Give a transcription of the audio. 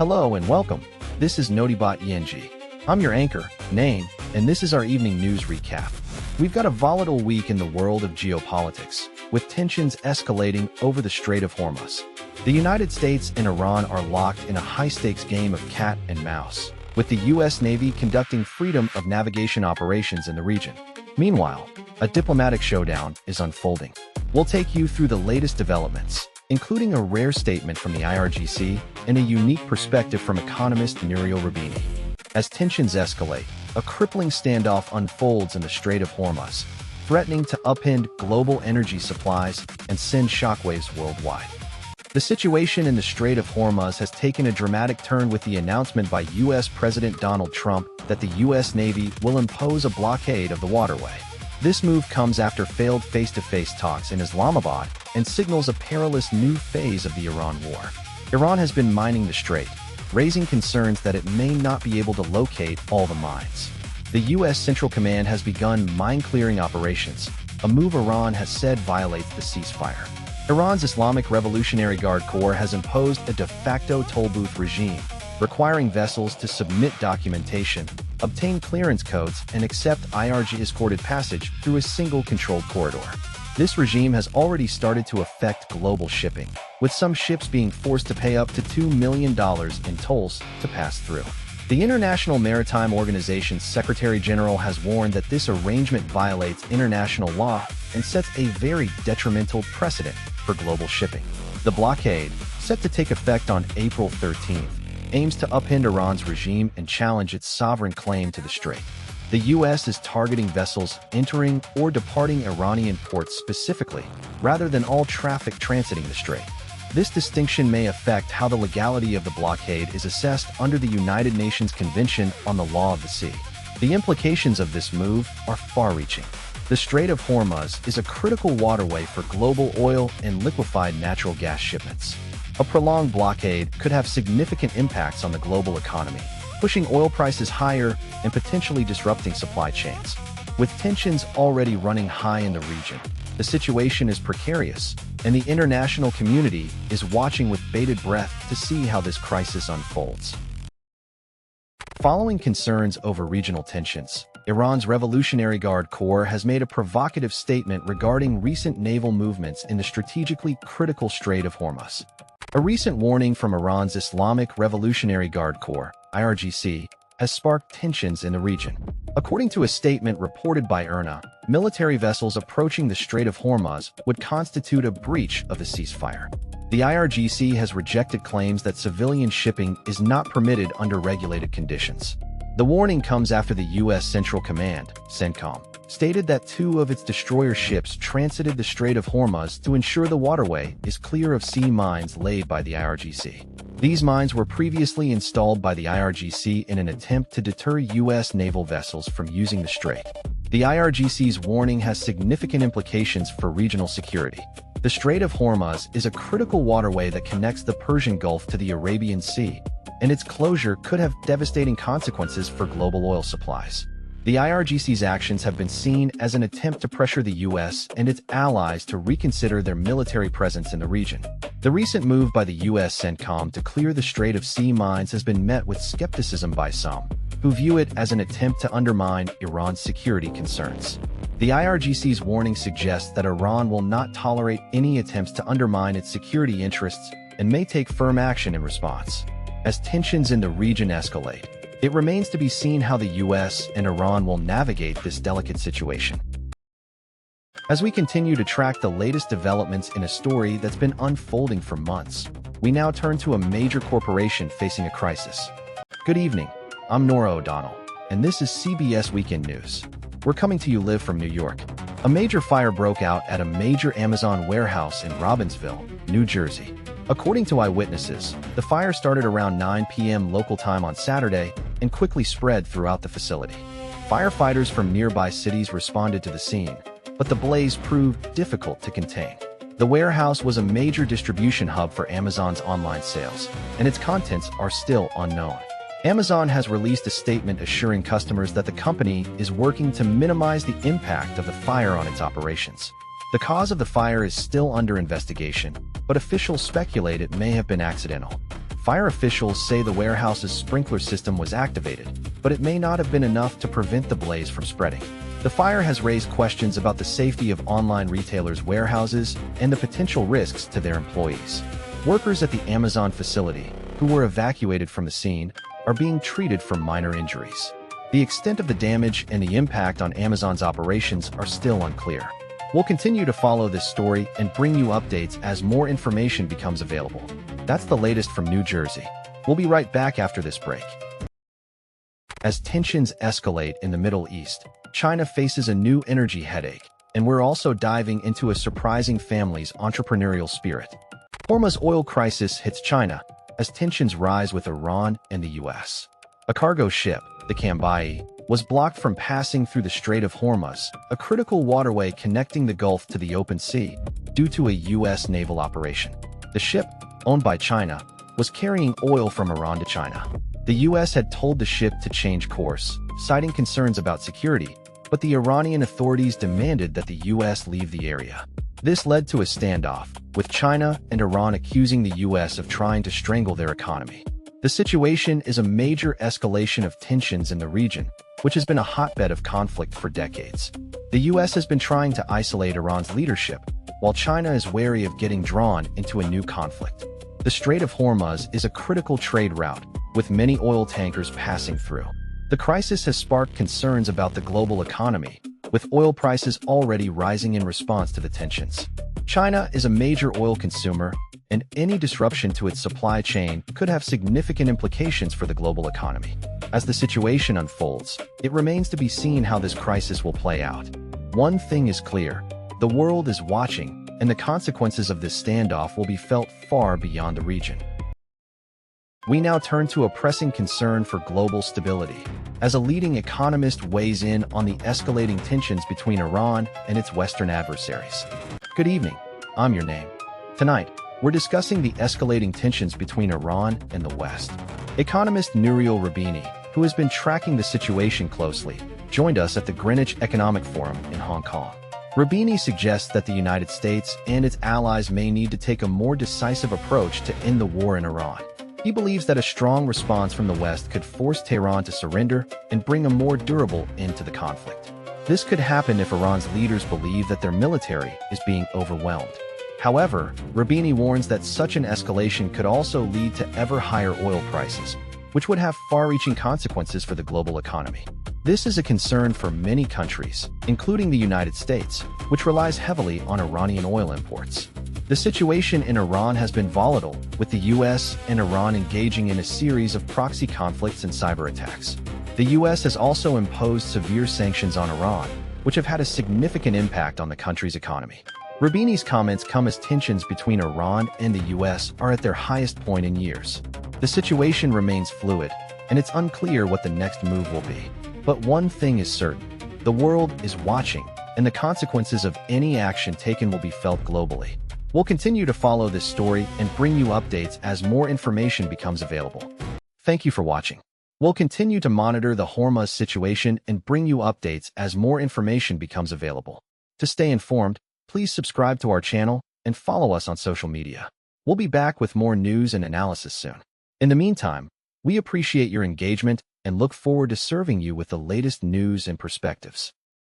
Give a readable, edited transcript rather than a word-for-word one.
Hello and welcome. This is Notibot ENG. I'm your anchor, Nain, and this is our evening news recap. We've got a volatile week in the world of geopolitics, with tensions escalating over the Strait of Hormuz. The United States and Iran are locked in a high-stakes game of cat and mouse, with the U.S. Navy conducting freedom of navigation operations in the region. Meanwhile, a diplomatic showdown is unfolding. We'll take you through the latest developments, including a rare statement from the IRGC and a unique perspective from economist Roubini. As tensions escalate, a crippling standoff unfolds in the Strait of Hormuz, threatening to upend global energy supplies and send shockwaves worldwide. The situation in the Strait of Hormuz has taken a dramatic turn with the announcement by U.S. President Donald Trump that the U.S. Navy will impose a blockade of the waterway. This move comes after failed face-to-face talks in Islamabad and signals a perilous new phase of the Iran war. Iran has been mining the strait, raising concerns that it may not be able to locate all the mines. The U.S. Central Command has begun mine-clearing operations, a move Iran has said violates the ceasefire. Iran's Islamic Revolutionary Guard Corps has imposed a de facto toll booth regime, requiring vessels to submit documentation, obtain clearance codes, and accept IRGC-escorted passage through a single controlled corridor. This regime has already started to affect global shipping, with some ships being forced to pay up to $2 million in tolls to pass through. The International Maritime Organization's Secretary General has warned that this arrangement violates international law and sets a very detrimental precedent for global shipping. The blockade, set to take effect on April 13th, aims to upend Iran's regime and challenge its sovereign claim to the strait. The U.S. is targeting vessels entering or departing Iranian ports specifically, rather than all traffic transiting the strait. This distinction may affect how the legality of the blockade is assessed under the United Nations Convention on the Law of the Sea. The implications of this move are far-reaching. The Strait of Hormuz is a critical waterway for global oil and liquefied natural gas shipments. A prolonged blockade could have significant impacts on the global economy, pushing oil prices higher and potentially disrupting supply chains. With tensions already running high in the region, the situation is precarious, and the international community is watching with bated breath to see how this crisis unfolds. Following concerns over regional tensions, Iran's Revolutionary Guard Corps has made a provocative statement regarding recent naval movements in the strategically critical Strait of Hormuz. A recent warning from Iran's Islamic Revolutionary Guard Corps, IRGC, has sparked tensions in the region. According to a statement reported by IRNA, military vessels approaching the Strait of Hormuz would constitute a breach of the ceasefire. The IRGC has rejected claims that civilian shipping is not permitted under regulated conditions. The warning comes after the U.S. Central Command, CENTCOM, stated that 2 of its destroyer ships transited the Strait of Hormuz to ensure the waterway is clear of sea mines laid by the IRGC. These mines were previously installed by the IRGC in an attempt to deter U.S. naval vessels from using the strait. The IRGC's warning has significant implications for regional security. The Strait of Hormuz is a critical waterway that connects the Persian Gulf to the Arabian Sea, and its closure could have devastating consequences for global oil supplies. The IRGC's actions have been seen as an attempt to pressure the U.S. and its allies to reconsider their military presence in the region. The recent move by the U.S. CENTCOM to clear the strait of sea mines has been met with skepticism by some, who view it as an attempt to undermine Iran's security concerns. The IRGC's warning suggests that Iran will not tolerate any attempts to undermine its security interests and may take firm action in response. As tensions in the region escalate, it remains to be seen how the U.S. and Iran will navigate this delicate situation. As we continue to track the latest developments in a story that's been unfolding for months, we now turn to a major corporation facing a crisis. Good evening, I'm Nora O'Donnell, and this is CBS Weekend News. We're coming to you live from New York. A major fire broke out at a major Amazon warehouse in Robbinsville, New Jersey. According to eyewitnesses, the fire started around 9 p.m. local time on Saturday and quickly spread throughout the facility. Firefighters from nearby cities responded to the scene, but the blaze proved difficult to contain. The warehouse was a major distribution hub for Amazon's online sales, and its contents are still unknown. Amazon has released a statement assuring customers that the company is working to minimize the impact of the fire on its operations. The cause of the fire is still under investigation, but officials speculate it may have been accidental. Fire officials say the warehouse's sprinkler system was activated, but it may not have been enough to prevent the blaze from spreading. The fire has raised questions about the safety of online retailers' warehouses and the potential risks to their employees. Workers at the Amazon facility, who were evacuated from the scene, are being treated for minor injuries. The extent of the damage and the impact on Amazon's operations are still unclear. We'll continue to follow this story and bring you updates as more information becomes available. That's the latest from New Jersey. We'll be right back after this break. As tensions escalate in the Middle East, China faces a new energy headache, and we're also diving into a surprising family's entrepreneurial spirit. Hormuz oil crisis hits China as tensions rise with Iran and the U.S. A cargo ship, the Kambai, was blocked from passing through the Strait of Hormuz, a critical waterway connecting the Gulf to the open sea, due to a U.S. naval operation. The ship, owned by China, was carrying oil from Iran to China. The U.S. had told the ship to change course, citing concerns about security, but the Iranian authorities demanded that the U.S. leave the area. This led to a standoff, with China and Iran accusing the U.S. of trying to strangle their economy. The situation is a major escalation of tensions in the region, which has been a hotbed of conflict for decades. The U.S. has been trying to isolate Iran's leadership, while China is wary of getting drawn into a new conflict. The Strait of Hormuz is a critical trade route, with many oil tankers passing through. The crisis has sparked concerns about the global economy, with oil prices already rising in response to the tensions. China is a major oil consumer, and any disruption to its supply chain could have significant implications for the global economy. As the situation unfolds, it remains to be seen how this crisis will play out. One thing is clear: the world is watching, and the consequences of this standoff will be felt far beyond the region. We now turn to a pressing concern for global stability, as a leading economist weighs in on the escalating tensions between Iran and its Western adversaries. Good evening, I'm your name. Tonight, we're discussing the escalating tensions between Iran and the West. Economist Roubini, who has been tracking the situation closely, joined us at the Greenwich Economic Forum in Hong Kong. Roubini suggests that the United States and its allies may need to take a more decisive approach to end the war in Iran. He believes that a strong response from the West could force Tehran to surrender and bring a more durable end to the conflict. This could happen if Iran's leaders believe that their military is being overwhelmed. However, Roubini warns that such an escalation could also lead to ever higher oil prices, which would have far-reaching consequences for the global economy. This is a concern for many countries, including the United States, which relies heavily on Iranian oil imports. The situation in Iran has been volatile, with the U.S. and Iran engaging in a series of proxy conflicts and cyber attacks. The U.S. has also imposed severe sanctions on Iran, which have had a significant impact on the country's economy. Roubini's comments come as tensions between Iran and the U.S. are at their highest point in years. The situation remains fluid, and it's unclear what the next move will be. But one thing is certain: the world is watching, and the consequences of any action taken will be felt globally. We'll continue to follow this story and bring you updates as more information becomes available. Thank you for watching. We'll continue to monitor the Hormuz situation and bring you updates as more information becomes available. To stay informed, please subscribe to our channel and follow us on social media. We'll be back with more news and analysis soon. In the meantime, we appreciate your engagement and look forward to serving you with the latest news and perspectives.